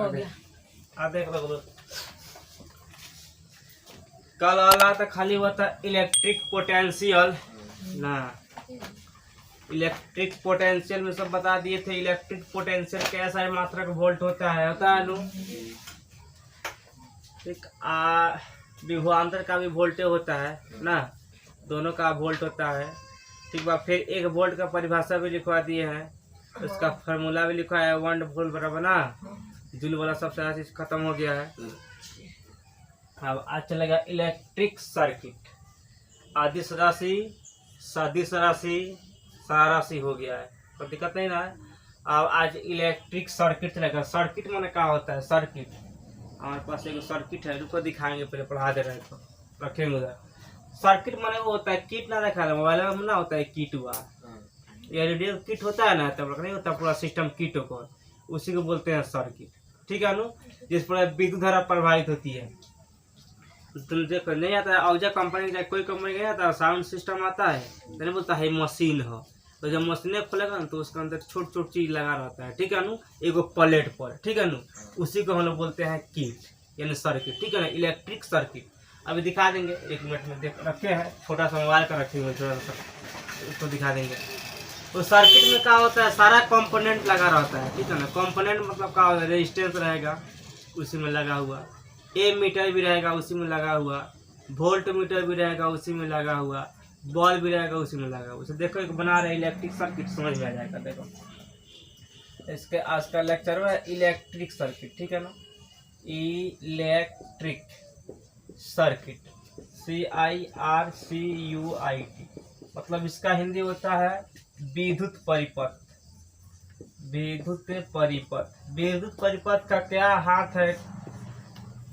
हो गया। देख लो कल वाला तो खाली होता इलेक्ट्रिक पोटेंशियल ना, इलेक्ट्रिक पोटेंशियल में सब बता दिए थे। इलेक्ट्रिक पोटेंशियल कैसा है, मात्रक वोल्ट होता है नु। ठीक, विभवांतर का भी वोल्टेज होता है ना, दोनों का वोल्ट होता है। ठीक बा, फिर एक वोल्ट का परिभाषा भी लिखवा दिए हैं, उसका फार्मूला भी लिखा है 1 वोल्ट बराबर ना, जूल वाला सब सारा चीज खत्म हो गया है। अब आज चलेगा इलेक्ट्रिक सर्किट, आदिश राशि, सदिश राशि, साराशि हो गया है, तो दिक्कत नहीं ना है। अब आज इलेक्ट्रिक सर्किट चलेगा। सर्किट माने क्या होता है? सर्किट हमारे पास एक सर्किट है, रुको दिखाएंगे, पहले पढ़ा दे रहे हैं तो रखेंगे उधर। सर्किट माने वो होता है, किट ना देखा है मोबाइल में ना, होता है किट हुआ, ये रेडियो किट होता है ना, तब नहीं होता पूरा सिस्टम किट को, उसी को बोलते हैं सर्किट। ठीक है नु, जिस पर विद्युत धारा प्रभावित होती है। तुम देखो नहीं आता है, औजा कंपनी का कोई कंपनी नहीं आता, साउंड सिस्टम आता है तो नहीं बोलता है मशीन हो, तो जब मशीन खोलेगा ना तो उसके अंदर छोट छोट चीज लगा रहता है। ठीक है नु, एगो प्लेट पर। ठीक है नु, उसी को हम लोग बोलते हैं किट यानी सर्किट। ठीक है ना, इलेक्ट्रिक सर्किट अभी दिखा देंगे, 1 मिनट में देख रखे हैं, छोटा सा मोबाइल का रखे हुए, थोड़ा सा उसको दिखा देंगे। तो सर्किट में क्या होता है, सारा कंपोनेंट लगा रहता है। ठीक है ना, कंपोनेंट मतलब क्या होता है, रेजिस्टेंस रहेगा उसी में लगा हुआ, ए मीटर भी रहेगा उसी में लगा हुआ, वोल्ट मीटर भी रहेगा उसी में लगा हुआ, बॉल भी रहेगा उसी में लगा हुआ। देखो एक बना रहे इलेक्ट्रिक सर्किट, समझ में आ जाएगा। देखो इसके आज का लेक्चर है इलेक्ट्रिक सर्किट। ठीक है ना, इलेक्ट्रिक सर्किट, CIRCUIT, मतलब इसका हिंदी होता है विद्युत परिपथ। विद्युत परिपथ, विद्युत परिपथ का क्या हाथ है?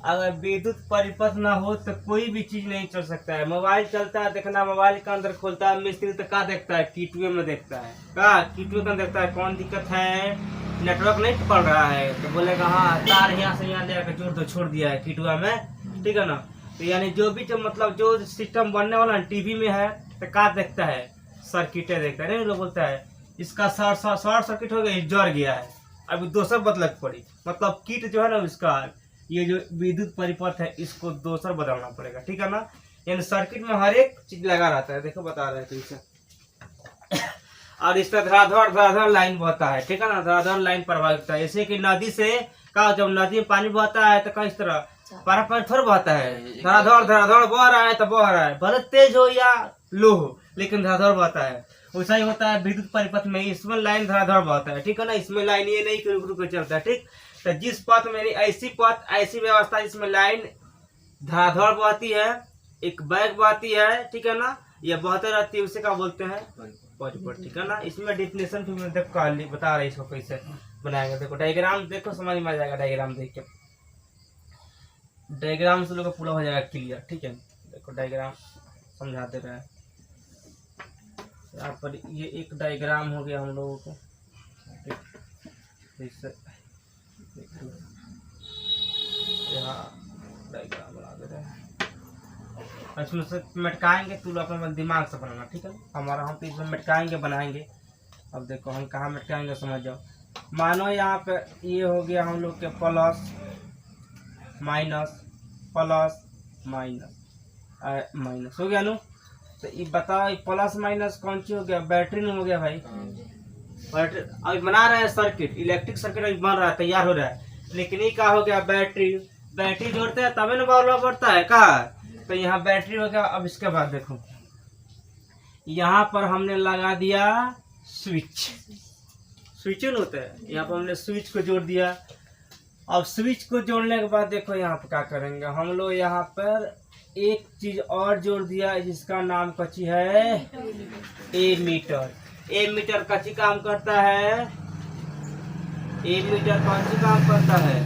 अगर विद्युत परिपथ ना हो तो कोई भी चीज नहीं चल सकता है। मोबाइल चलता है, देखना मोबाइल के अंदर खोलता है मिस्त्री तो क्या देखता है, कीटवे में देखता है, क्या कीटवे में देखता है, कौन दिक्कत है, नेटवर्क नहीं पड़ रहा है तो बोलेगा हाँ तार यहाँ से यहाँ ले आकर जोड़ दो, छोड़ दिया है कीटवा में। ठीक है ना, तो यानी जो भी जो मतलब जो सिस्टम बनने वाला टीवी में है तो क्या देखता है, सर्किटें देखता है। नहीं लोग बोलता है इसका शॉर्ट सर्किट हो गया, जड़ गया है, अभी दोसर बदलक पड़ी, मतलब कीट जो है ना इसका, ये जो विद्युत परिपथ है इसको दोसर बदलना पड़ेगा। ठीक है ना, यानी सर्किट में हर एक चीज लगा रहता है। देखो बता रहे थे इसे और इसका धराधर लाइन बहता है। ठीक है ना, धराधर लाइन प्रभावित होता है, जैसे कि नदी से का जब नदी में पानी बहता है तो किस तरह पारा थोड़ा बहता है, धराधर बह रहा है तो बह रहा है, भले तेज हो या लो हो लेकिन धराधर बहता है। वैसा ही होता है विद्युत परिपथ में, इसमें लाइन धराधर बहता है। ठीक है ना, इसमें लाइन ये नहीं रुक रुक चलता है। ठीक, तो जिस पथ मेरी ऐसी पथ ऐसी व्यवस्था जिसमें लाइन धराधर बहती है, एक बैग बहती है, ठीक है ना, ये बहते रहती है, उसे क्या बोलते हैं, परिपथ। ठीक है ना, इसमें डिफिनेशन भी मैं देखो बता रहा है इसको कैसे बनाएंगे। देखो डायग्राम देखो, समझ में आ जाएगा, डायग्राम देख के, डायग्राम से लोग पूरा हो जाएगा क्लियर। ठीक है, देखो डायग्राम समझा दे रहे हैं यहाँ पर, ये एक डायग्राम हो गया हम लोगों को। ठीक, यहाँ डायग्राम बना दे रहे हैं, इसमें से मटकाएंगे, तू अपने दिमाग से बनाना। ठीक है, हमारा हम तो इसमें मटकाएंगे बनाएंगे। अब देखो हम कहाँ मटकाएंगे समझ जाओ। मानो यहाँ पे ये हो गया हम लोग के प्लस माइनस माइनस हो गया नु, तो ये बताओ प्लस माइनस कौन सी हो गया, बैटरी में हो गया भाई। बैटरी अभी बना रहे हैं सर्किट, इलेक्ट्रिक सर्किट अभी बन रहा है, तैयार हो रहा है, लेकिन ये क्या हो गया, बैटरी। बैटरी जोड़ते हैं तभी ना बॉल बढ़ता है का, तो यहाँ बैटरी हो गया। अब इसके बाद देखो यहाँ पर हमने लगा दिया स्विच, स्विच होता है, यहाँ पर हमने स्विच को जोड़ दिया। अब स्विच को जोड़ने के बाद देखो यहाँ पर क्या करेंगे हम लोग, यहाँ पर एक चीज और जोड़ दिया जिसका नाम कच्ची है ए मीटर। ए मीटर कच्ची काम करता है, ए मीटर कौन सी काम करता है,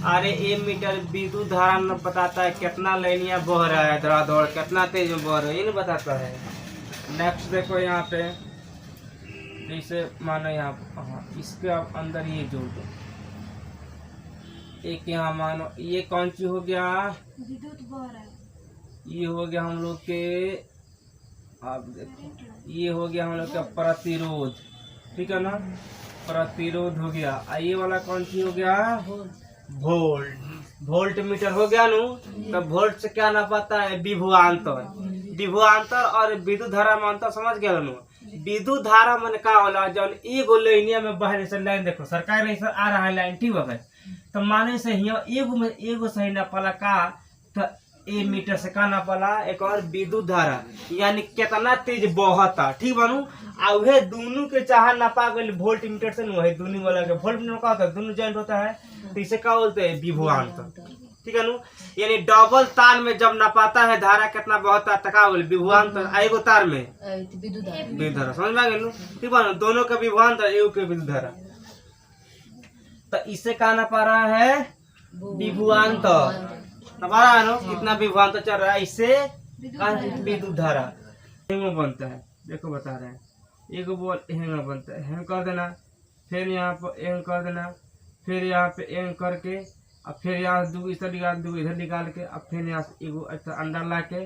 अरे ए मीटर विद्युत धारा में बताता है कितना लाइनिया बह रहा है, धड़ाधड़ कितना तेज में बह रहा है, ये नहीं बताता है। नेक्स्ट देखो यहाँ पे, जैसे मानो यहाँ इसके अंदर ये जोड़ दो, एक यहाँ मानो ये कौन सी हो गया, विद्युत बह रहा है, ये हो गया हम लोग के, आप देखो ये हो गया हम लोग का प्रतिरोध। ठीक है ना, प्रतिरोध हो गया। ये वाला कौन सी हो गया? वोल्ट। वोल्ट मीटर हो गया नु। तो वोल्ट से क्या नापाता है? विभवांतर। विभवांतर और विद्युत धारा में अंतर समझ गया नु। विद्युत धारा मन का होला जब एगो लाइनिया में बहने से लाइन देखो सरकार नहीं आ रहा है लाइन, ठीक है। तो माने से हिया एगो में एगो सही ना पाला का, तो ए मीटर से का ना पाला एक और विद्युत धारा यानी कितना तेज बहता, ठीक बनू। आ उहे दोनों के चाह नापा गइल वोल्ट मीटर से नु है। दोनों वाला के वोल्ट मीटर का होता है, दोनों जॉइंट होता है, तो इसे क्या बोलते हैं? विभवांतर, ठीक है नु। यानी डबल तार में जब नापाता है धारा कितना बहता है का बोले विभवांतर। एगो तार में विद्युत धारा, समझ में आ गइल नु, ठीक है। दोनों का विभवांतर, एगो के विद्युत धारा। तो इससे कहा नापा रहा है? विभवांतर नपा रहा है नो, कितना विभवांतर चल रहा है, इससे विद्युत धारा बनता है। देखो बता रहे हैं, एगो बॉल हैंग बनता है, हैंग कर देना, फिर यहाँ पर हैंग कर देना, फिर यहाँ पे हैंग करके, अब फिर यहाँ से 2 इधर निकाल, 2 इधर निकाल के, अब फिर यहाँ से एगो अंदर ला के,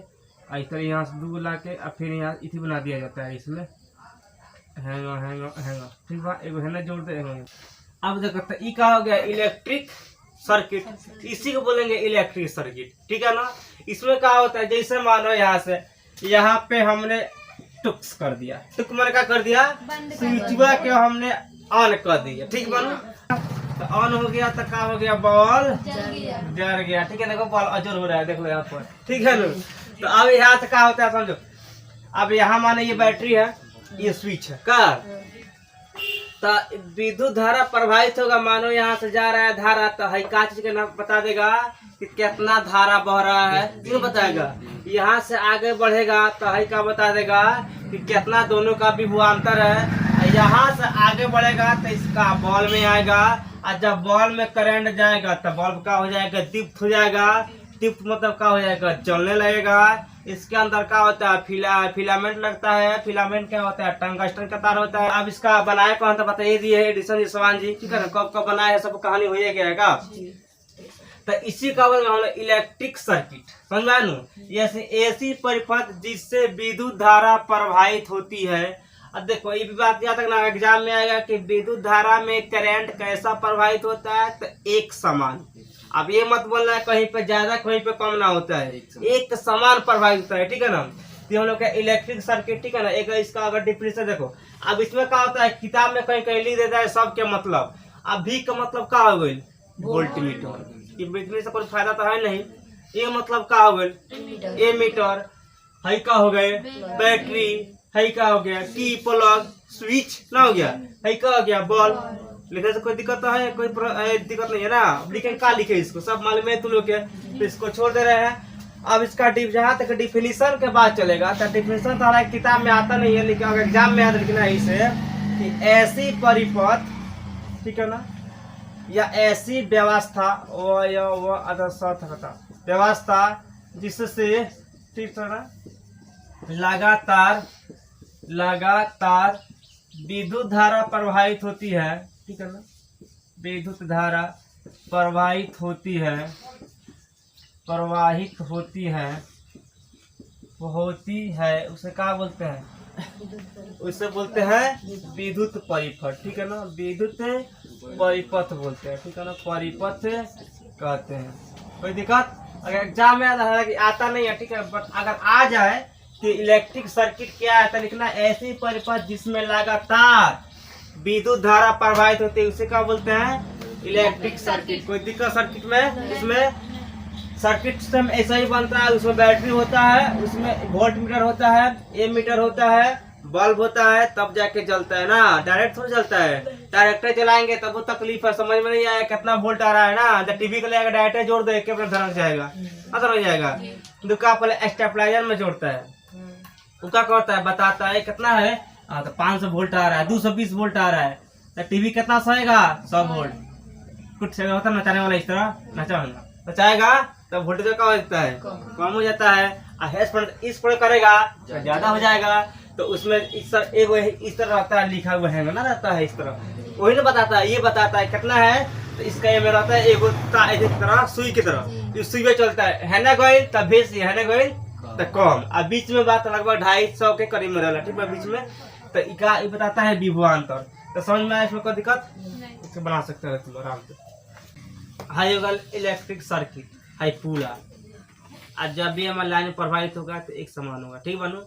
इधर यहाँ से 2 ला के, अब फिर यहाँ इसी बना दिया जाता है। इसमें हैंग हैंग हैंग, ठीक है। एगो है ना जोड़ दे। अब देखो ये क्या हो गया? इलेक्ट्रिक सर्किट, इसी को बोलेंगे इलेक्ट्रिक सर्किट, ठीक है ना। इसमें क्या होता है? जैसे मानो यहाँ से यहाँ पे हमने टुक्स कर दिया, टुक मैंने क्या कर दिया? स्विचवा के हमने ऑन कर दिया, ठीक बनो। तो ऑन हो गया तो क्या हो गया? बॉल जल गया, ठीक है। देखो बॉल अजर हो रहा है, देखो यहाँ पर, ठीक है ना। तो अब यहाँ से क्या होता है समझो। अब यहाँ माने ये बैटरी है, ये स्विच है का, तो विद्युत धारा प्रभावित होगा। मानो यहाँ से जा रहा है धारा, तो है का चीज का नाम बता देगा कि कितना धारा बह रहा है, क्यों बताएगा। यहाँ से आगे बढ़ेगा तो है का बता देगा कि कितना दोनों का विभवांतर है। यहाँ से आगे बढ़ेगा तो इसका बॉल में आएगा, और जब बॉल में करंट जाएगा तो बल्ब का हो जाएगा? दीप्त हो जाएगा। दीप्त मतलब क्या हो जाएगा? जलने लगेगा। इसके अंदर क्या होता है? फिलामेंट लगता है। फिलामेंट क्या होता है? टंगस्टन का तार होता है। अब इसका बनाया कौन था बताइए दिए है एडिसन जसवान जी, ठीक है ना। कब कब बनाया है सब कहानी हो गया है का। तो इसी का इलेक्ट्रिक सर्किट, समझ में आया? जैसे ऐसी परिपथ जिससे विद्युत धारा प्रवाहित होती है। अब देखो ये भी बात याद रखना, एग्जाम में आएगा कि विद्युत धारा में करंट कैसा प्रवाहित होता है, तो एक समान। अब ये मत बोलना है कहीं पे ज्यादा कहीं पे कम ना होता है, एक समान प्रभावित होता है, ठीक है ना। तो हम लोग का इलेक्ट्रिक सर्किट, ठीक है ना। एक इसका अगर डिफिनेशन देखो, अब इसमें क्या होता है? किताब में कहीं कहीं लिख देता है सब के मतलब। अब भी का मतलब क्या हो गई? Volt meter. ये बिजली से कोई फायदा तो है नहीं। ये मतलब क्या हो गई? ए मीटर। है का हो गए? बैटरी। है का हो गया? की प्लग स्विच ना हो गया। है का हो गया? बल्ब। लिखने से कोई दिक्कत तो है? कोई दिक्कत नहीं है ना। लिखें का लिखे इसको सब मालूम है तुम लोग के, तो इसको छोड़ दे रहे हैं। अब इसका जहाँ तक डिफिनीशन के बाद चलेगा, तो डिफिनीशन तो हमारे किताब में आता नहीं है, लेकिन अगर एग्जाम में याद रखना है इसे कि ऐसी परिपथ, ठीक है ना, या ऐसी व्यवस्था व्यवस्था जिससे, ठीक है ना, लगातार विद्युत धारा प्रवाहित होती है, ठीक है ना। विद्युत धारा प्रवाहित होती है, उसे क्या बोलते हैं? उसे बोलते हैं विद्युत परिपथ, ठीक है ना। विद्युत परिपथ बोलते हैं, ठीक है ना। परिपथ कहते हैं। कोई दिक्कत? अगर एग्जाम में आता नहीं है, ठीक है, बट अगर आ जाए कि इलेक्ट्रिक सर्किट क्या है, तो लिखना ऐसी परिपथ जिसमें लगातार विद्युत धारा प्रवाहित होती है, उसे क्या बोलते हैं? Electric circuit. कोई दिक्कत सर्किट में? इसमें सर्किट सिस्टम ऐसा ही बनता है। उसमें बैटरी होता है, उसमें वोल्ट मीटर होता है, ए मीटर होता है, बल्ब होता है, तब जाके जलता है ना। डायरेक्ट थोड़ा जलता है, डायरेक्टर चलाएंगे तब वो तकलीफ है, समझ में नहीं आया कितना वोल्ट आ रहा है ना। जब टीवी को लेकर डायरेक्टर जोड़ दे के अपना धरक जाएगा, खत्म हो जाएगा। दुका पहले स्टेबलाइजर में जोड़ता है, वो क्या करता है? बताता है कितना है, तो 500 वोल्ट आ रहा है, 220 वोल्ट आ रहा है, तो टीवी कितना सहेगा? 100 वोल्ट। कुछ होता है नचाने वाला, इस तरह नचाएगा तो वोल्टेज क्या हो जाता है? कम हो जाता है। इस पर करेगा तो ज्यादा हो जाएगा। तो उसमें इस तरह रहता है, लिखा हुआ है ना, रहता है इस तरह, वही ना बताता है। ये बताता है कितना है, तो इसका ये में रहता है एगो तरह सुई की तरह, सुई में चलता है ना गोइल, तब बेसी है ना गोइल तो कम। अब बीच में बात लगभग 250 के करीब में रहला, ठीक है, बीच में। तो ये बताता है विभवांतर। तो समझ में आया इसमें कोई दिक्कत इसको बना सकते हो तुम आराम से। हाई होगा इलेक्ट्रिक सर्किट, हाई पूरा आज जब भी हमारा लाइन प्रभावित होगा तो एक समान होगा, ठीक बनू।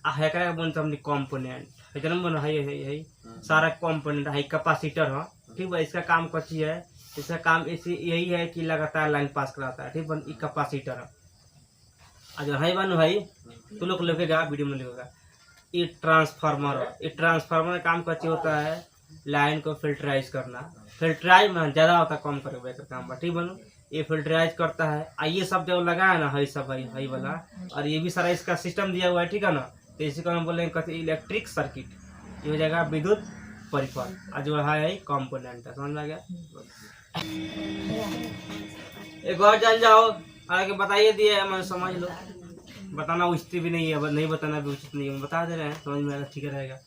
है क्या बनता हमने कॉम्पोनेंट है बनो है सारा कॉम्पोनेंट है कैपेसिटर है, ठीक है। इसका काम कच्ची है, इसका काम इसी यही है कि लगातार लाइन पास कराता है, ठीक बन। ये कैपेसिटर है आज है बनू है तो लोग लिखेगा वीडियो में लिखेगा। ये ट्रांसफार्मर है, ये ट्रांसफार्मर का काम कच्ची होता है लाइन को फिल्टराइज करना, फिल्टराइज में ज़्यादा होता है कम करे काम बा, ठीक बनू। ये फिल्टराइज करता है। ये सब जो लगा है ना है सब है वाला, और ये भी सारा इसका सिस्टम दिया हुआ है, ठीक है ना। तो इसी को हम बोलेंगे कहते इलेक्ट्रिक सर्किट, ये हो जाएगा विद्युत परिपथ, और जो है कंपोनेंट है, समझ में आ गया। एक और जान जाओ आगे बताइए दिए मैं समझ लो, बताना उचित भी नहीं है, नहीं बताना भी उचित नहीं है, बता दे रहे हैं, समझ में आएगा, ठीक रहेगा।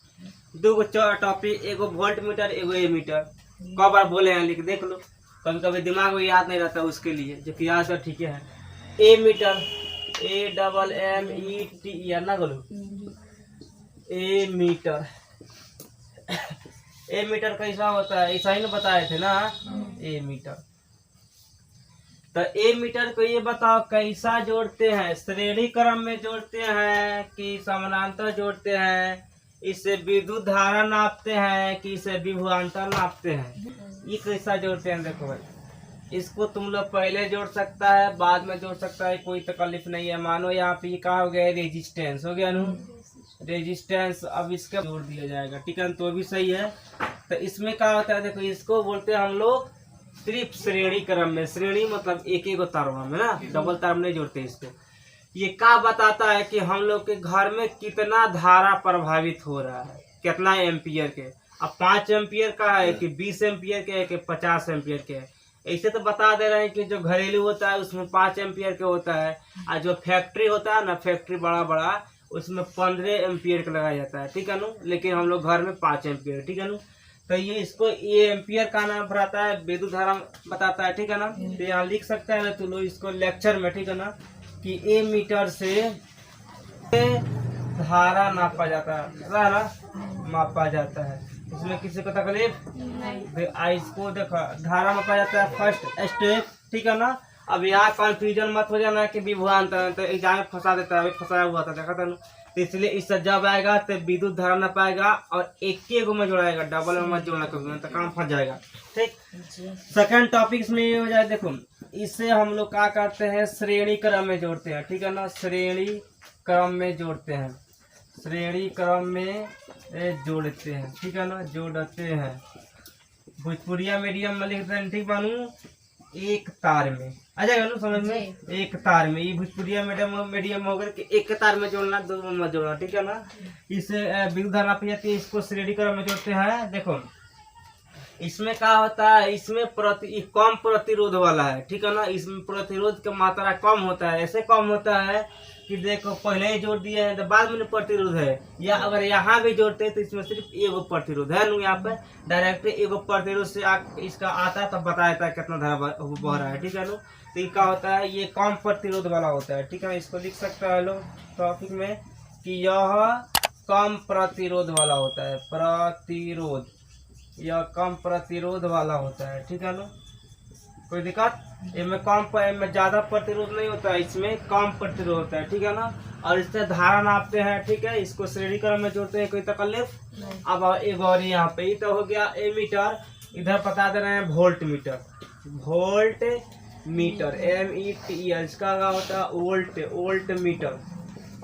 दो टॉपिक, एगो वोल्ट मीटर एगो ए मीटर, कब बार बोले हैं लिख देख लो, कभी कभी दिमाग में याद नहीं रहता उसके लिए, जो कि याद सर ठीक है। ए मीटर AMMETER ना बोलो, ए मीटर ए मीटर कैसा होता है ऐसा ही ना बताए थे ना, ए मीटर। तो ए मीटर को ये बताओ कैसा जोड़ते हैं, श्रेणी क्रम में जोड़ते हैं कि समानांतर जोड़ते हैं, इससे विद्युत धारा नापते हैं कि इसे विभवांतर नापते हैं, ये कैसा जोड़ते हैं। देखो भाई इसको तुम लोग पहले जोड़ सकता है बाद में जोड़ सकता है, कोई तकलीफ नहीं है। मानो यहाँ पे ये कहा हो गया रेजिस्टेंस हो गया ना, रेजिस्टेंस, अब इसका जोड़ दिया जाएगा, ठीक है, तो भी सही है। तो इसमें क्या होता है देखो, इसको बोलते हैं हम लोग सिर्फ श्रेणी क्रम में, श्रेणी मतलब एक एक तार में ना, डबल तार में नहीं जोड़ते इसको। ये क्या बताता है कि हम लोग के घर में कितना धारा प्रभावित हो रहा है, कितना एम्पियर के। अब 5 एम्पियर का है कि 20 एम्पियर के है कि 50 एम्पियर के है, ऐसे तो बता दे रहे हैं कि जो घरेलू होता है उसमें 5 एम्पियर के होता है, और जो फैक्ट्री होता है ना, फैक्ट्री बड़ा बड़ा उसमें 15 एम्पियर का लगाया जाता है, ठीक है ना। लेकिन हम लोग घर में 5 एम्पियर, ठीक है ना। तो ये इसको ये एम्पियर का नाम बताता है, विद्युत धारा बताता है, ठीक है ना। तो यहाँ लिख सकते हैं तो लो इसको लेक्चर में, ठीक है ना, कि ए मीटर से धारा नापा जाता है ना, मापा जाता है। इसमें किसी को तकलीफ नहीं, इसको देखो धारा मापा जाता है फर्स्ट स्टेप, ठीक है ना। अब यहाँ कंफ्यूजन मत हो जाना कि विभवांतर, तो एग्जाम में फंसा देता है, फंसाया हुआ था देखा था ना। तो इसलिए इससे जब आएगा तो विद्युत धारा ना पाएगा और एक गो में जोड़ाएगा, डबल में मत जोड़ना कभी, तो काम फंस जाएगा, ठीक। सेकंड टॉपिक में ये हो जाए, देखो इससे हम लोग क्या करते हैं, श्रेणी क्रम में जोड़ते हैं, ठीक है ना, श्रेणी क्रम में जोड़ते हैं, श्रेणी क्रम में जोड़ते हैं, ठीक है ना, जोड़ते हैं। भोजपुरिया मीडियम में लिखते हैं, ठीक बनू, एक तार में आ जाएगा ना समझ में, एक तार में। ये भोजपुरिया मीडियम हो गया कि एक तार में जोड़ना, दो में जोड़ना, ठीक है ना। इसे विद्युत धारा नापी जाती है, इसको श्रेणी क्रम में जोड़ते हैं। देखो इसमें क्या होता है, इसमें कम प्रतिरोध वाला है, ठीक है ना। इसमें प्रतिरोध की मात्रा कम होता है, ऐसे कम होता है कि देखो पहले ही जोड़ दिए हैं तो बाद में प्रतिरोध है, या अगर यहाँ भी जोड़ते हैं तो इसमें सिर्फ एगो प्रतिरोध है ना, यहाँ पे डायरेक्ट एगो प्रतिरोध से इसका आता है तब बताया था कितना धारा बह रहा है, ठीक है ना। तो ये क्या होता है, ये कम प्रतिरोध वाला होता है, ठीक है। इसको लिख सकता है लोग टॉपिक में कि यह कम प्रतिरोध वाला होता है, प्रतिरोध, यह कम प्रतिरोध वाला होता है, ठीक है ना। कोई दिक्कत, इनमें कम, इनमें ज्यादा प्रतिरोध नहीं होता है, इसमें कम प्रतिरोध होता है, ठीक है ना। और इससे धारा नापते हैं, ठीक है। इसको श्रेणी क्रम में जोड़ते हैं, कोई तकलीफ। अब एक और यहाँ पे तो हो गया ए मीटर, इधर बता दे रहे हैं volt meter, volt meter METER, इसका क्या होता है वोल्ट, वोल्ट मीटर।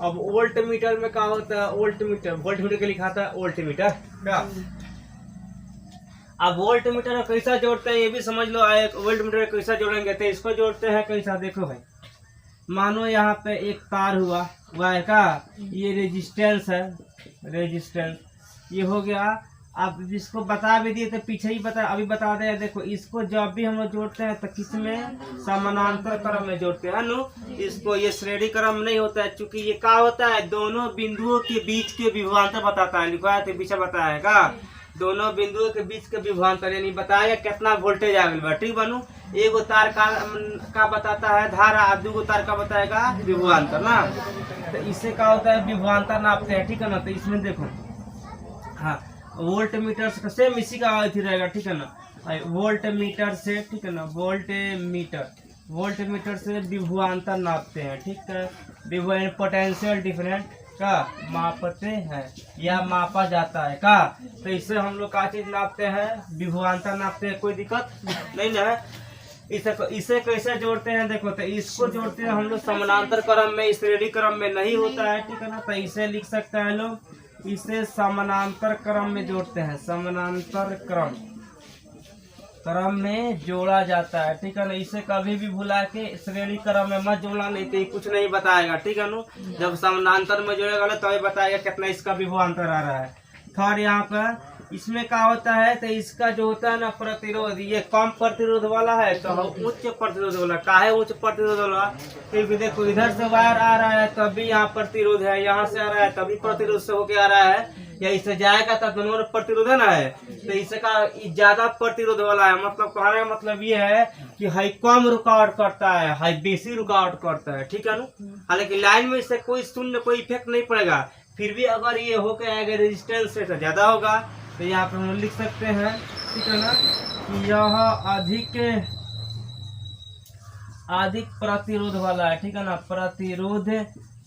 अब वोल्ट मीटर में क्या होता है, वोल्ट मीटर, वोल्ट मीटर के लिखा था वोल्ट मीटर क्या। अब वोल्ट मीटर कैसा जोड़ते हैं ये भी समझ लो, आए वोल्ट मीटर कैसा जोड़ेंगे। तो इसको जोड़ते हैं कैसा, देखो भाई मानो यहाँ पे एक तार हुआ वायर का, ये रेजिस्टेंस है, रेजिस्टेंस ये हो गया। आप जिसको बता भी दिए तो पीछे ही बता, अभी बता दे। देखो इसको जब भी हम लोग जोड़ते हैं तो किस में, समानांतर क्रम में जोड़ते हैं नु। इसको ये श्रेणी क्रम नहीं होता है, क्योंकि ये क्या होता है, दोनों बिंदुओं के बीच के विभवांतर बताता है, लिखा है पीछे बताएगा, दोनों बिंदुओं के बीच के विभवांतर यानी बताया कितना वोल्टेज आ गया, ठीक बनू। एगो तार का बताता है धारा, और दूगो तार का बताएगा विभवांतर ना। तो इससे क्या होता है, विभवांतर नापते हैं, ठीक है ना। तो इसमें देखो हाँ, वोल्ट मीटर से सेम इसी का अथी रहेगा, ठीक है ना। वोल्ट मीटर से, ठीक है ना, वोल्ट मीटर से विभवांतर नापते हैं, ठीक है। विभव पोटेंशियल डिफरेंट का मापते हैं या मापा जाता है का। तो इससे हम लोग क्या चीज नापते हैं, विभवांतर नापते हैं, कोई दिक्कत नहीं ना है। इसे कैसे जोड़ते हैं, देखो तो इसको जोड़ते हैं हम लोग समानांतर क्रम में, श्रेणी क्रम में नहीं होता है, ठीक है ना। तो इसे लिख सकते हैं लोग, इसे समानांतर क्रम में जोड़ते हैं, समानांतर क्रम में जोड़ा जाता है, ठीक है ना। इसे कभी भी भुला के श्रेणी क्रम में मत जोड़ना, नहीं तो कुछ नहीं बताएगा, ठीक है ना। जब समानांतर में जोड़ेगा तभी बताएगा कितना इसका विभवांतर आ रहा है। थर्ड यहाँ पर इसमें क्या होता है, तो इसका जो होता है ना प्रतिरोध, ये कम प्रतिरोध वाला है तो उच्च प्रतिरोध वाला। काहे उच्च प्रतिरोध वाला, क्योंकि देखो इधर से वायर आ रहा है तभी यहाँ प्रतिरोध है, यहाँ से आ रहा है तभी प्रतिरोध से होके आ रहा है, या इससे जाएगा तो दोनों में प्रतिरोध है ना है। तो इसका ज्यादा प्रतिरोध वाला है, मतलब कहने का मतलब ये है कि हाई कम रुकावट करता है, हाई बेसी रुकावट करता है, ठीक है ना। हालांकि लाइन में इससे कोई शून्य कोई इफेक्ट नहीं पड़ेगा, फिर भी अगर ये होके आएगा रेजिस्टेंस से तो ज्यादा होगा। तो यहाँ पे हम लिख सकते हैं, ठीक है ना, कि यह अधिक प्रतिरोध वाला है, ठीक है ना, प्रतिरोध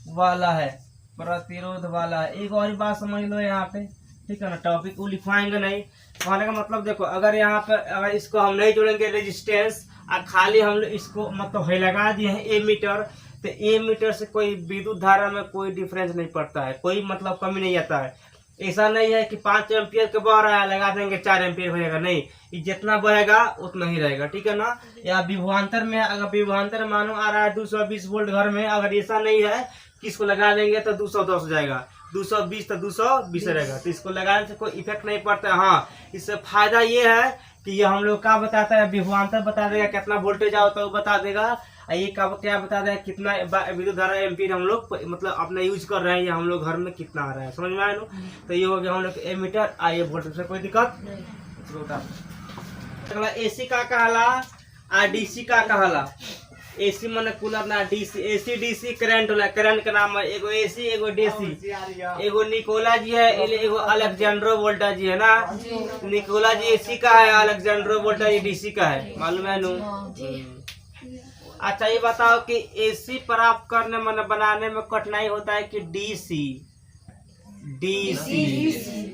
वाला है। एक और बात समझ लो यहाँ पे, ठीक है ना, टॉपिक को लिखवाएंगे नहीं। कहने का मतलब देखो, अगर यहाँ पे अगर इसको हम नहीं जोड़ेंगे रेजिस्टेंस, और खाली हम इसको मतलब है लगा दिए हैं ए मीटर, तो ए मीटर से कोई विद्युत धारा में कोई डिफरेंस नहीं पड़ता है, कोई मतलब कमी नहीं आता है। ऐसा नहीं है कि 5 एम्पियर के बह रहा है लगा देंगे 4 एम्पियर बहेगा, नहीं, ये जितना बहेगा उतना ही रहेगा, ठीक है ना। या विभवांतर में, अगर विभवांतर मानो आ रहा है 220 वोल्ट घर में, अगर ऐसा नहीं है कि इसको लगा देंगे तो 210 हो जाएगा, 220 तो 220 रहेगा, तो इसको लगाने से कोई इफेक्ट नहीं पड़ता है। हाँ, इससे फायदा ये है कि ये हम लोग का बताता है, विभवांतर बता देगा, कितना वोल्टेज आओ तो बता देगा, ये क्या बता देगा कितना विद्युत धारा एम्पीयर हम लोग मतलब अपना यूज कर रहे हैं, या हम लोग घर में कितना आ रहा है, समझ में आया ना। तो ये हो गया हम लोग एमीटर, आइए वोल्टेज से कोई दिक्कत नहीं। एसी का कहला आ डीसी का कहला। एसी माने कूलर ना, डीसी एसी डीसी करंट होला, करंट का नाम है, एगो एसी एगो डीसी। एगो निकोला जी है, एगो अलेक्जेंड्रो वोल्टा जी है ना। निकोला जी एसी का है, अलेक्जेंड्रो वोल्टा जी डीसी का है, मालूम है नु। अच्छा ये बताओ कि एसी प्राप्त करने में बनाने में कठिनाई होता है कि डीसी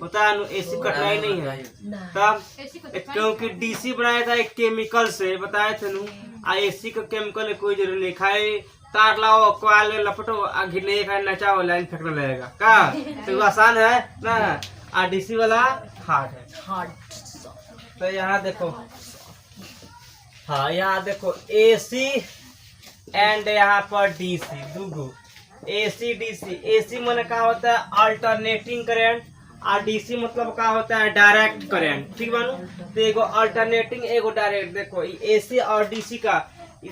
होता है, एसी कठिनाई नहीं है तब, क्योंकि डीसी बनाया था एक केमिकल से, बताए थे नु। एसी का केमिकल कोई जरूरी नहीं, खाए तार लाओ कोयल लपटो घिरने खाए नचाओ लाइन फेंकने लगेगा का, तो आसान है ना। आ डीसी वाला हार्ड है। तो यहाँ देखो, हाँ यहाँ देखो एसी एंड यहाँ पर डीसी, दूगो एसी डीसी। एसी माने क्या होता है अल्टरनेटिंग करंट, और डीसी मतलब क्या होता है डायरेक्ट करंट, ठीक बानू। तो एगो अल्टरनेटिंग एगो डायरेक्ट। देखो एसी और डीसी का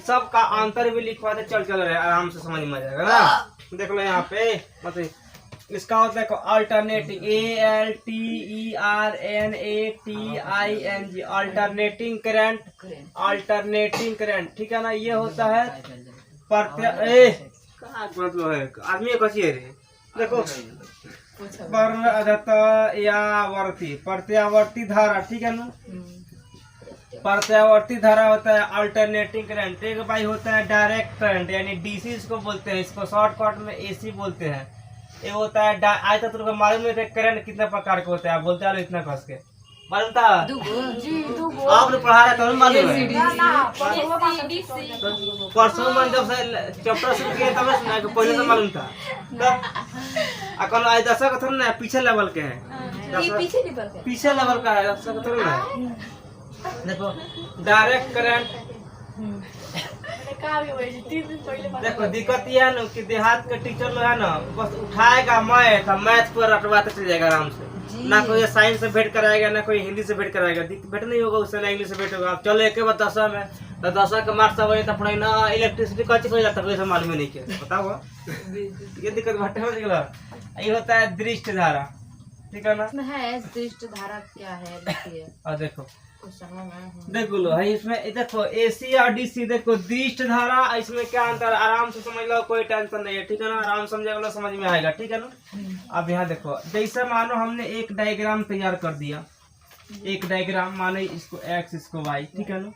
सब का अंतर भी लिखवा दे, चल रहा है, आराम से समझ में आ जाएगा ना। देख लो यहाँ पे मतलब इसका होता है alternating, ALTERNATING, alternating current, alternating current, ठीक है ना। ये होता है मतलब है आदमी कैसी है रे, देखो प्रत्यावर्ती धारा, ठीक है ना। प्रत्यावर्ती धारा होता है अल्टरनेटिंग करंट। एक भाई होता है डायरेक्ट करंट, यानी डीसी इसको बोलते हैं, इसको शॉर्टकट में एसी बोलते हैं। एक होता है आज तक तुमको मालूम नहीं था करंट कितना प्रकार के होते हैं, आप बोलते हैं इतना कस के, मालूम था आपने पढ़ा रहा तो मालूम है। परसों मन जब से चैप्टर शुरू किया तब सुना कि पहले तो मालूम था, तब अकल आज 10 का थोड़ा ना पीछे लेवल के है, पीछे लेवल का है, 10 का थोड़ा ना। देखो डायरेक्ट करंट, देखो दिक्कत ये है ना कि देहात के टीचर लोग है ना बस उठाएगा मैथ पर रटवाते चले जाएगा आराम से, ना कोई साइंस से भेंट कराएगा ना कोई हिंदी से भेंट कराएगा, भेंट नहीं होगा उससे, ना इंग्लिश से भेंट होगा। आप चलो एक बार 10 में तो 10 के मार्क्स वही तो पढ़ाई ना, इलेक्ट्रिसिटी का चीज हो जाता है, मालूम ही नहीं किया, बताओ ये दिक्कत भट्टे में निकला। ये होता है दृष्ट धारा, ठीक है ना। दृष्ट धारा क्या है? और देखो देखो लो है इसमें, देखो एसी और डीसी, देखो दृष्ट धारा इसमें क्या अंतर, आराम से समझ लो, कोई टेंशन नहीं है, ठीक है ना, आराम समझे लो, समझ में आएगा, ठीक है ना। अब यहाँ देखो, जैसे मानो हमने एक डायग्राम तैयार कर दिया, एक डायग्राम माने इसको एक्स इसको वाई, ठीक है ना।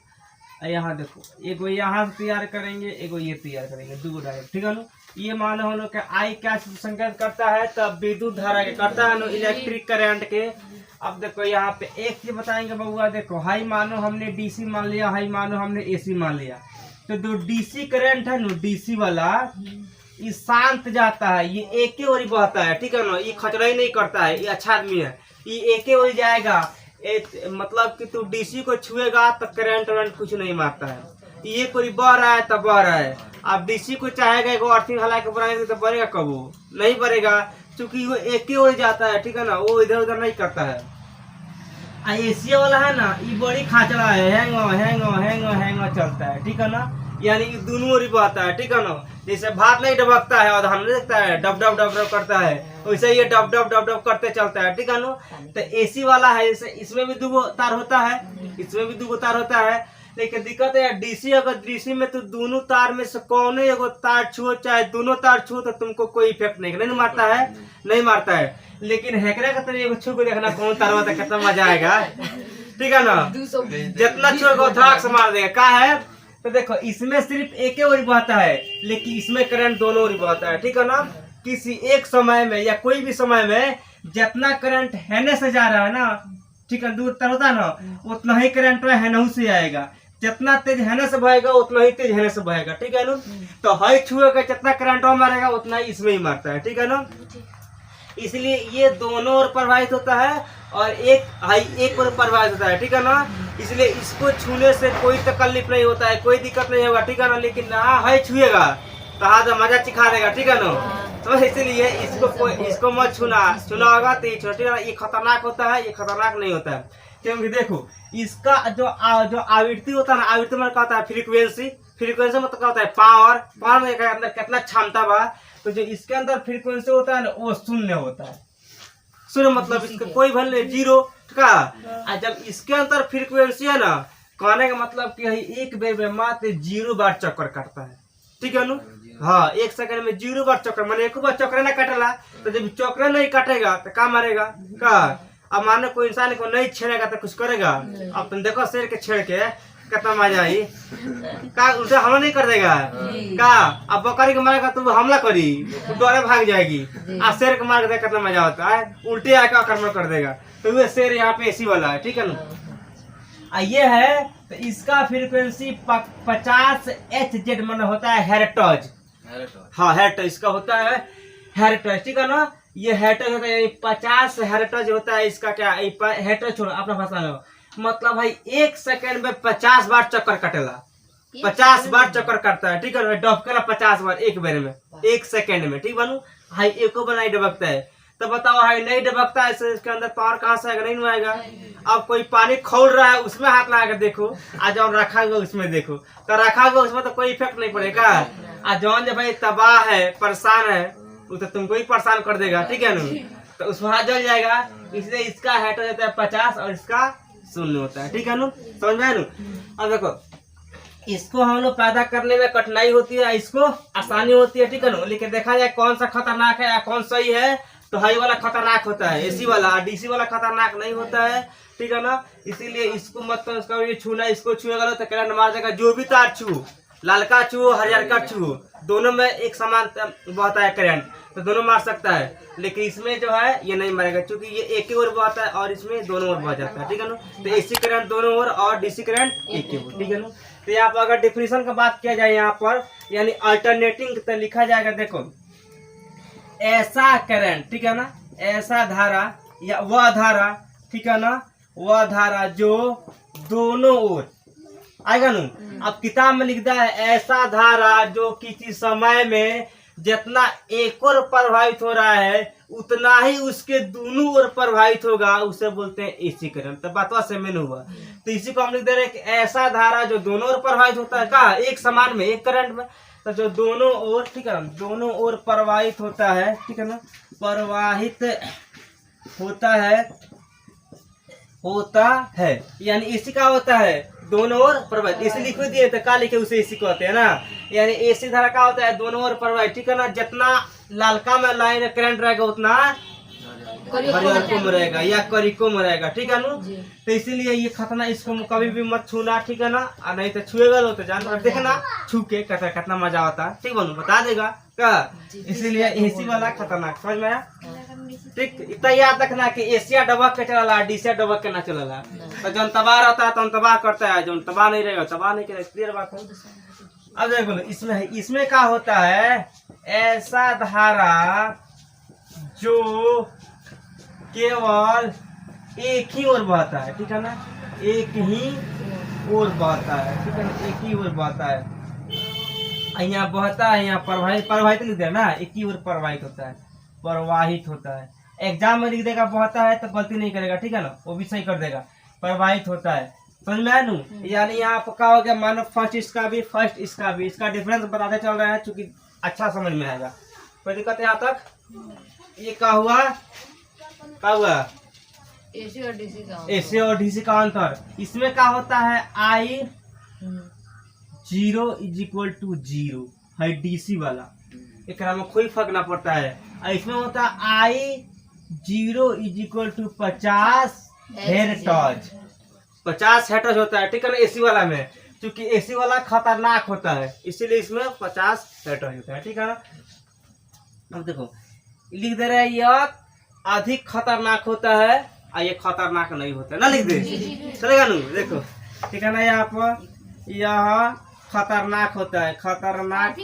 यहाँ देखो एगो यहाँ से तैयार करेंगे, एगो ये तैयार करेंगे, दो डायग्राम, ठीक है ना। ये मानो हम लोग का आई क्या संकेत करता है, तब विद्युत धारा के करता है ना, इलेक्ट्रिक करंट के। अब देखो यहाँ पे एक चीज बताएंगे बबुआ, देखो हाई मानो हमने डीसी मान लिया, हाई मानो हमने एसी मान लिया, तो जो डीसी करंट है ना, डीसी वाला ये शांत जाता है, ये एक ही ओर बहता है, ठीक है ना, ये खचरा ही नहीं करता है, ये अच्छा आदमी है, ये एक ही ओर जाएगा। मतलब कि तू डीसी को छुएगा तो करंट वरंट कुछ नहीं मारता है, ये कोई बह रहा है तब बह रहा है। अब डीसी को चाहेगा एगो अर्थिंग हला के बनाएंगे तो बढ़ेगा, कब वो नहीं बढ़ेगा, क्योंकि वो एक ही ओर जाता है, ठीक है ना, वो इधर उधर नहीं करता है। एसी वाला है ना, ये बड़ी खाचड़ा है, हैंग चलता है, ठीक है ना, यानी कि दोनों ओर बहता है, ठीक है ना। जैसे भात नहीं डबकता है और धान नहीं देखता है, डब डब डब डब करता है, वैसे ये डब डब डब डब करते चलता है, ठीक है ना। तो एसी वाला है, जैसे इसमें भी दो तार होता है, इसमें भी दो तार होता है, लेकिन दिक्कत है डीसी, अगर डीसी में तो दोनों तार में से कौन एगो तार छुओ चाहे दोनों तार छुओ तो तुमको कोई इफेक्ट नहीं मारता है, नहीं मारता है। लेकिन हैकरा का तरह एगो छू के देखना कौन तार होता है, कितना मजा आएगा, ठीक है ना, जितना छुएगा उतना से मार देगा। क्या है तो देखो इसमें सिर्फ एक ही ओर बहता है, लेकिन इसमें करंट दोनों ओर बहता है, ठीक है ना। किसी एक समय में या कोई भी समय में जितना करंट हैने से जा रहा है ना, ठीक है, दूर तर होता है ना, उतना ही करंट हैनहू से आएगा, जितना तेज हैने से बहेगा उतना ही तेज हैने से बहेगा, ठीक है ना। तो हाई छुएगा जितना करंट मारेगा उतना ही इसमें ही मारता है, ठीक है ना। इसलिए ये दोनों ओर प्रभावित होता है और एक हाई एक ओर प्रभावित होता है, ठीक है ना। इसलिए इसको छूने से कोई तकलीफ नहीं होता है, कोई दिक्कत नहीं होगा, ठीक है ना। लेकिन हाई छुएगा तो हाथ मजा चिखा देगा, ठीक है ना। तो इसलिए इसको मत छूना होगा तो ये छोटे, ये खतरनाक होता है, ये खतरनाक नहीं होता है, क्योंकि देखो इसका जो आवृत्ति होता है ना, आवृत्ति में क्या होता है, फ्रीक्वेंसी मतलब क्या होता है, पावर में अंदर कितना क्षमता बा, तो जो इसके अंदर फ्रीक्वेंसी होता है ना वो शून्य होता है, शून्य मतलब इसका कोई वैल्यू जीरो का। और जब इसके अंदर फ्रीक्वेंसी है ना, कहने का मतलब कि एक बेर में मात्र 0 बार चक्कर काटता है, ठीक है ना। हाँ, एक सेकंड में 0 बार चक्कर, मैंने एक बार चक्कर ना काटेला, तो जब चक्कर नहीं काटेगा तो क्या मारेगा का। अब मानो कोई इंसान को नहीं छेड़ेगा तो कुछ करेगा, अब तुम देखो शेर के छेड़ के कितना मजा आई, का उसे हमला नहीं कर देगा का। अब बकरी को मारेगा तो हमला करी, तो डरे भाग जाएगी, अब शेर को मार के कितना मजा होता है, उल्टे आकर आक्रमण कर देगा। तो वो शेर यहाँ पे एसी वाला है, ठीक है ना। ये है तो इसका फ्रीक्वेंसी 50 Hz मन होता है, हेर्ट्ज। हाँ हेर्ट्ज इसका होता है, हेर्ट्ज, ठीक है ना। ये हेर्ट्ज होता है, 50 हेर्ट्ज होता है इसका। क्या हेर्ट्ज छोड़ो अपना भाषा में, मतलब भाई एक सेकंड में 50 बार चक्कर कटेला, 50 बार चक्कर काटता है, ठीक है। डबकेला 50 बार एक बार में, एक सेकंड में, ठीक बनू। हाई एको बनाई डबकता है, तो बताओ हाई नहीं डबकता है, इसके अंदर पावर कहाँ से आएगा, नहीं आएगा। अब कोई पानी खोल रहा है उसमें हाथ लगा कर देखो, आज जौन रखा हुआ उसमें देखो, तो रखा हुआ उसमें तो कोई इफेक्ट नहीं पड़ेगा। आज जौन जब भाई तबाह है, परेशान है, वो तो तुमको ही परेशान कर देगा, ठीक है ना, तो उसमें हाथ जल जाएगा। इसलिए इसका हेट हो जाता है 50 और इसका 0 होता है, ठीक है ना, समझ में आया ना। अब देखो इसको हम लोग पैदा करने में कठिनाई होती है, इसको आसानी होती है, ठीक है ना। लेकिन देखा जाए कौन सा खतरनाक है या कौन सही है, तो हाई वाला खतरनाक होता है, एसी वाला, और डीसी वाला खतरनाक नहीं होता है, ठीक है ना। इसीलिए इसको मत इसका ये छूना, इसको छुएगा तो करंट मार देगा। जो भी तार छू, लालका छू हरियरका छू, दोनों में एक समान बहता है करंट, तो दोनों मार सकता है। लेकिन इसमें जो है ये नहीं मारेगा, क्योंकि ये एक ही ओर बहता है और इसमें दोनों ओर बह जाता है, ठीक है ना। तो एसी करंट दोनों ओर और डीसी करंट एक ही ओर, ठीक है ना। तो यहाँ पर अगर डिफिनेशन की बात किया जाए यहाँ पर, यानी अल्टरनेटिंग तो लिखा जाएगा, देखो ऐसा करंट, ठीक है ना, ऐसा धारा या वह धारा, ठीक है ना, वह धारा जो दोनों ओर आएगा ना। अब किताब में लिखता है ऐसा धारा जो किसी समय में जितना एक ओर प्रभावित हो रहा है उतना ही उसके दोनों ओर प्रभावित होगा, उसे बोलते हैं एसी करंट। तो बात से मेन हुआ, तो इसी को हम लिख दे रहे हैं कि ऐसा धारा जो दोनों ओर प्रभावित होता है, कहा एक समान में, एक करंट में, तो जो दोनों ओर, ठीक है, दोनों ओर प्रवाहित होता है, ठीक है ना, प्रवाहित होता है, यानी एसी का होता है दोनों ओर प्रवाहित। एसी लिख दिए तो का लिखे उसे एसी कहते हैं ना, यानी एसी धारा का होता है दोनों ओर प्रवाहित, ठीक है ना। जितना लालका में लाइन करंट रहेगा उतना हरियर में रहेगा या करिको में रहेगा, ठीक है ना। तो इसीलिए ये खतरनाक, इसको कभी भी मत छूना, ठीक है ना। और नहीं तो छुएगा लो तो जान देखना छू के कितना मजा आता है, ठीक बनू बता देगा क्या। इसीलिए एसी वाला खतरनाक, समझ में आया, ठीक। इतना याद रखना कि एशिया डबक के चला, डीसिया डबक के ना चला। तो जौन तबाह रहता है तो तबाह करता है, जो तबाह नहीं रहेगा तबाह नहीं करेगा, क्लियर बात है। अब देखो इसमें क्या होता है, ऐसा धारा जो केवल एक ही ओर बहता है, ठीक है ना, एक ही ओर बहता है, ठीक है ना, एक ही ओर बहता है। यहाँ बहता है, यहाँ प्रवाहित लिख दे ना, एक ही ओर प्रवाहित होता है, प्रवाहित होता है। एग्जाम में लिख देगा बहता है तो गलती नहीं करेगा, ठीक है ना, वो भी सही कर देगा। प्रवाहित होता है, समझ में आया नू। यानी यहाँ पर क्या हो गया, मानो फर्स्ट इसका भी फर्स्ट इसका भी, इसका डिफरेंस बताते चल रहा है, चूंकि अच्छा समझ में आएगा। कोई दिक्कत है यहाँ तक। ये क्या हुआ, क्या हुआ, एसी और डीसी का अंतर। इसमें क्या होता है, I 0 = 0 है डीसी वाला, एक में कोई फर्क ना पड़ता है। और इसमें होता है I 0 = 50 हेर्ट्ज, 50 हेर्ट्ज होता है, ठीक है ना, एसी वाला में। क्योंकि एसी वाला खतरनाक होता है इसीलिए इसमें 50 हेर्ट्ज होता है, ठीक है ना। अब देखो लिख दे रहे हैं, यह अधिक खतरनाक होता है और ये खतरनाक नहीं होता है ना, लिख दे चलेगा नू। देखो ठीक है ना, यहाँ पर यह खतरनाक होता है, खतरनाक।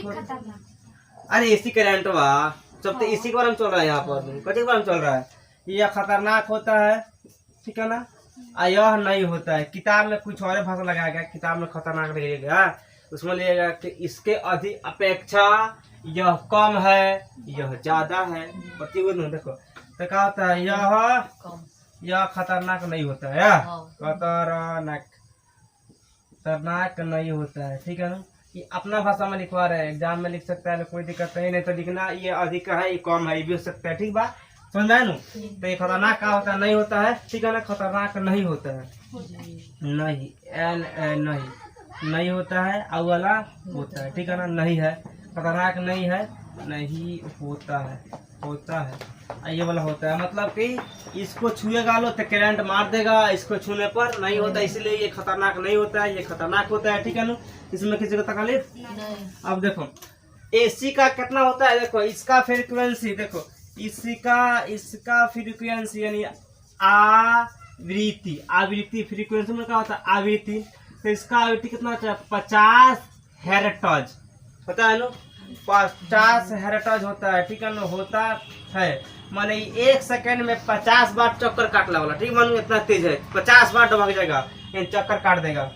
अरे एसी करंट वाह, जब तो एसी के बारे में चल रहा है, यहाँ पर कच्चे के बारे में चल रहा है। यह खतरनाक होता है, ठीक है ना, और यह नहीं होता है। किताब में कुछ और भाषा लगाया गया, किताब में खतरनाक रहेगा, उसमें लिएगा कि इसके अधिक अपेक्षा यह कम है, यह ज्यादा है। देखो तो क्या होता है, यह खतरनाक नहीं होता है, खतरनाक नहीं होता है, ठीक है ना। ये अपना भाषा में लिखवा रहे हैं, एग्जाम में लिख सकता है, कोई दिक्कत नहीं तो लिखना ये अधिक है, ये कम है, ये भी हो सकता है, ठीक बात समझ आए ना। तो ये खतरनाक क्या होता है, नहीं होता है, ठीक है ना, खतरनाक नहीं होता है, नहीं नहीं होता है, और वाला होता है, ठीक है ना, नहीं है, खतरनाक नहीं है, नहीं होता है, होता है। ये वाला होता है, मतलब कि इसको छुएगा लो तो करंट मार देगा, इसको छूने पर नहीं होता, इसलिए ये खतरनाक नहीं होता है, ये खतरनाक होता है, ठीक है ना, इसमें किसी को तकलीफ। अब देखो एसी का कितना होता है, देखो इसका फ्रीक्वेंसी, देखो इसका फ्रीक्वेंसी यानी आवृत्ति फ्रीक्वेंसी में क्या होता है, आवृत्ति। तो इसका आवृत्ति कितना होता है, 50 हेर्ट्ज होता है ना, 50 हेर्ट्ज होता है, ठीक है ना, होता है। माने 1 सेकंड में 50 बार चक्कर काटने वाला, ठीक मानो इतना तेज है, 50 बार दबक जाएगा, चक्कर काट देगा।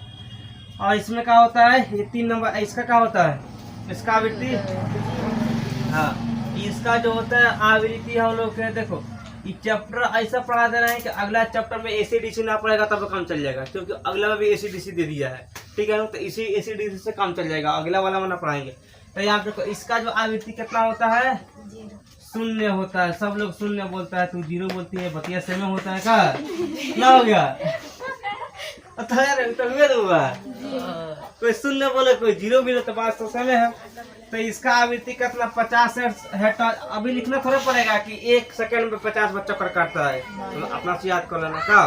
और इसमें क्या होता है, ये 3 नंबर, इसका क्या होता है, इसका आवृत्ति, हाँ इसका जो होता है आवृत्ति, हम लोग के देखो ये चैप्टर ऐसा पढ़ा दे रहे हैं कि अगला चैप्टर में एसी डीसी ना पड़ेगा तब काम चल जाएगा, क्योंकि अगला में भी एसी डीसी दे दिया है, ठीक है ना, तो इसी एसी डीसी से काम चल जाएगा, अगला वाला में ना पढ़ाएंगे। तो यहाँ देखो इसका जो आवृत्ति कितना होता है, 0 होता है। सब लोग 0 बोलता है, तू 0 बोलती है, बतिया से में होता है का ना, हो गया तो हुआ, कोई 0 बोले कोई 0 बोले तो बात तो समय है। तो इसका आवृत्ति कितना, 50 हेर्ट्ज। अभी लिखना थोड़ा पड़ेगा कि 1 सेकंड में 50 बार चक्कर काटता है, तो अपना से याद कर लेना का।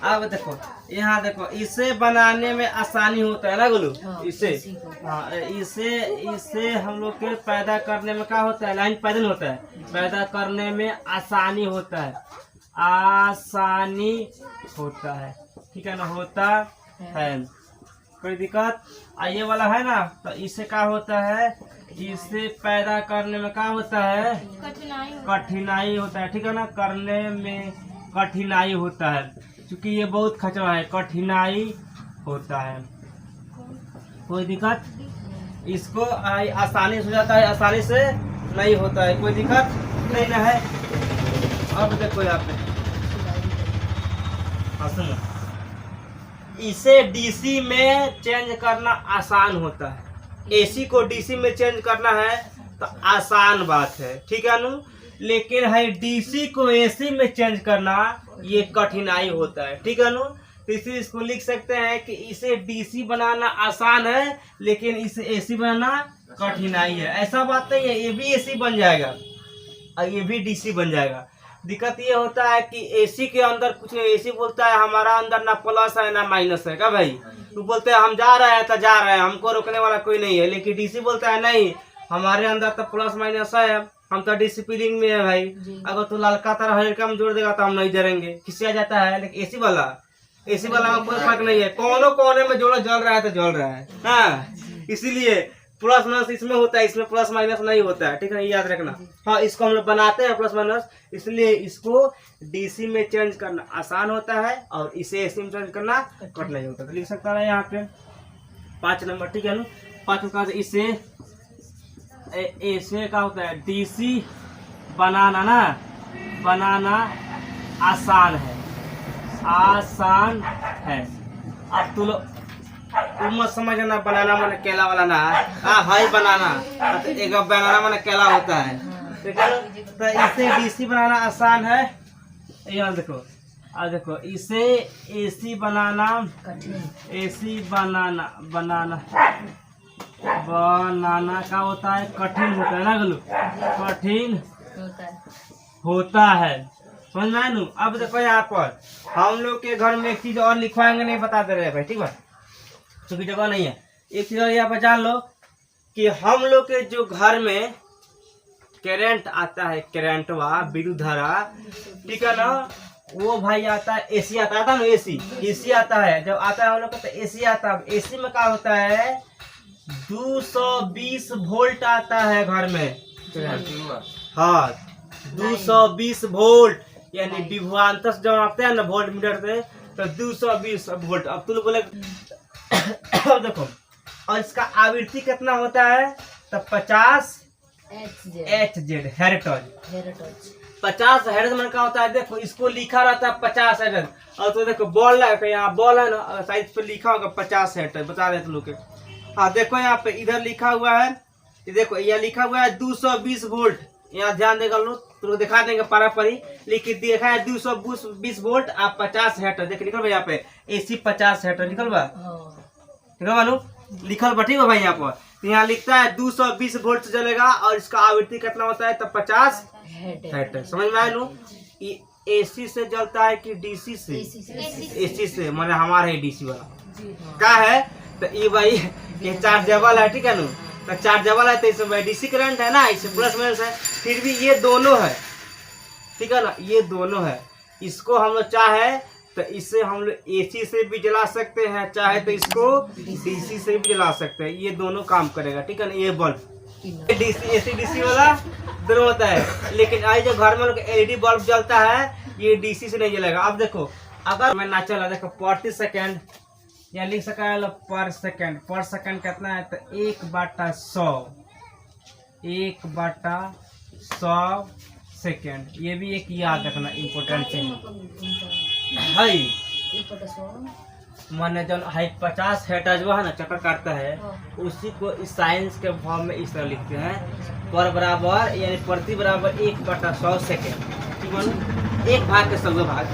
अब देखो यहाँ देखो, इसे बनाने में आसानी होता है ना गोलू, इसे हाँ इसे हम लोग के पैदा करने में क्या होता है, लाइन पैदल होता है, पैदा करने में आसानी होता है, आसानी होता है, ठीक है ना, होता है, कोई दिक्कत। ये वाला है ना, तो इससे क्या होता है, इसे पैदा करने में क्या होता है, कठिनाई होता है, ठीक है ना, करने में कठिनाई होता है, क्योंकि ये बहुत खचरा है, कठिनाई होता है, कोई दिक्कत। इसको आसानी से हो जाता है, आसानी से नहीं होता है, कोई दिक्कत नहीं ना है। अब देखो यहाँ पे सुनो, इसे डीसी में चेंज करना आसान होता है, एसी को डीसी में चेंज करना है तो आसान बात है, ठीक है ना। लेकिन है डीसी को एसी में चेंज करना ये कठिनाई होता है। ठीक है नु, तो इसे इसको लिख सकते हैं कि इसे डीसी बनाना आसान है लेकिन इसे एसी बनाना कठिनाई है। ऐसा बात नहीं है, ये भी एसी बन जाएगा और ये भी डीसी बन जाएगा। दिक्कत ये होता है कि एसी के अंदर कुछ नहीं, एसी बोलता है हमारा अंदर ना प्लस है ना माइनस है। क्या भाई, तू बोलते हैं हम जा रहे हैं तो जा रहे हैं, हमको रोकने वाला कोई नहीं है। लेकिन डीसी बोलता है नहीं, हमारे अंदर तो प्लस माइनस है, हम तो डिसिप्लिन में है भाई। अगर तू ललका तरह हल्का में जोड़ देगा तो हम नहीं जरेंगे, किसी आ जाता है। लेकिन एसी वाला में कोई फर्क नहीं है, कोने में जोड़ो जल रहा है तो जल रहा है। हाँ, इसीलिए प्लस माइनस इसमें होता है, इसमें प्लस माइनस नहीं होता है। ठीक है, याद रखना। हाँ, इसको हम लोग बनाते हैं प्लस माइनस, इसलिए इसको डीसी में चेंज करना आसान होता है और इसे एसी में चेंज करना कठिनाई होता है। तो लिख सकता है यहाँ पे 5 नंबर। ठीक है ना, 5 का इसे ऐसे का होता है डीसी बनाना आसान है, अब तू लोग मत समझना बनाना माने केला वाला ना, हाई बनाना, एक बनाना माने केला होता है। ठीक है, तो इसे डीसी बनाना आसान है। यहाँ देखो, अब देखो इसे एसी बनाना का होता है कठिन होता है ना गलू, कठिन होता है। समझ में आया नू। अब देखो यहाँ पर हम लोग के घर में एक चीज और लिखवाएंगे, नहीं बता दे रहे भाई, ठीक है, क्योंकि जगह नहीं है। एक चीज और यहाँ पर जान लो कि हम लोग के जो घर में करंट आता है, करंटवा विद्युत धारा, ठीक है ना, वो भाई आता है एसी आता है ना, एसी आता है। जब आता है हम लोग का तो एसी आता है। एसी में क्या होता है 220 वोल्ट आता है घर में। हाँ, 220 वोल्ट, यानी विभवांतर जब आते हैं ना वोल्ट मीटर से, तो 220 वोल्ट। अब तुम बोले देखो, और इसका आवृत्ति कितना होता है, तो 50 HZ हेरेटोज। 50 हेर्ट्ज में क्या होता है, देखो इसको लिखा रहता है 50 हेर्ट्ज, और तो देखो बॉल है, यहाँ बॉल है ना, साइड पे लिखा होगा 50 हेर्ट्ज, बता देते लोग के। हाँ देखो यहाँ पे इधर लिखा हुआ है, देखो यहाँ लिखा हुआ है 220 वोल्ट। यहाँ ध्यान देगा लोग, तो दिखा देंगे पारा परी, लेकिन देखा है 220 वोल्ट आप 50 हेर्ट्ज। देख निकल भाई यहाँ पे एसी 50 हेर्ट्ज निकल बा, लिखल बा, ठीक है भाई। यहाँ पर तो यहाँ लिखता है 220 वोल्ट चलेगा और इसका आवृत्ति कितना होता है, तो 50 हेर्ट्ज। समझ में आया नु। एसी से जलता है कि डीसी से? एसी से, माने हमारा है डीसी वाला क्या है, तो ये भाई ये चार्जेबल है। ठीक है नु, तो चार्जेबल है तो इसमें भाई डीसी करंट है ना, इससे प्लस माइनस है, फिर भी ये दोनों है। ठीक है ना, ये दोनों है। इसको हम लोग चाहे तो इससे हम लोग एसी से भी जला सकते हैं, चाहे तो इसको डीसी से भी जला सकते हैं, ये दोनों काम करेगा। ठीक है ना, ये बल्ब डीसी एसी डीसी वाला दोनों होता है। लेकिन आज जो घर में लोग एलईडी बल्ब जलता है, ये डीसी से नहीं जलेगा। अब देखो अगर मैं ना चला, देखो प्रति सेकेंड या लिख सका है पर सेकेंड कितना है, तो 1/100 सेकेंड। ये भी एक याद रखना इम्पोर्टेंट है। माने जब हाई 50 हेर्ट्ज है ना, चक्कर काटता है, उसी को इस साइंस के फॉर्म में इस तरह लिखते हैं, पर बराबर यानी प्रति बराबर 1/100 सेकेंड। ठीक है, 1 भाग के 100 भाग।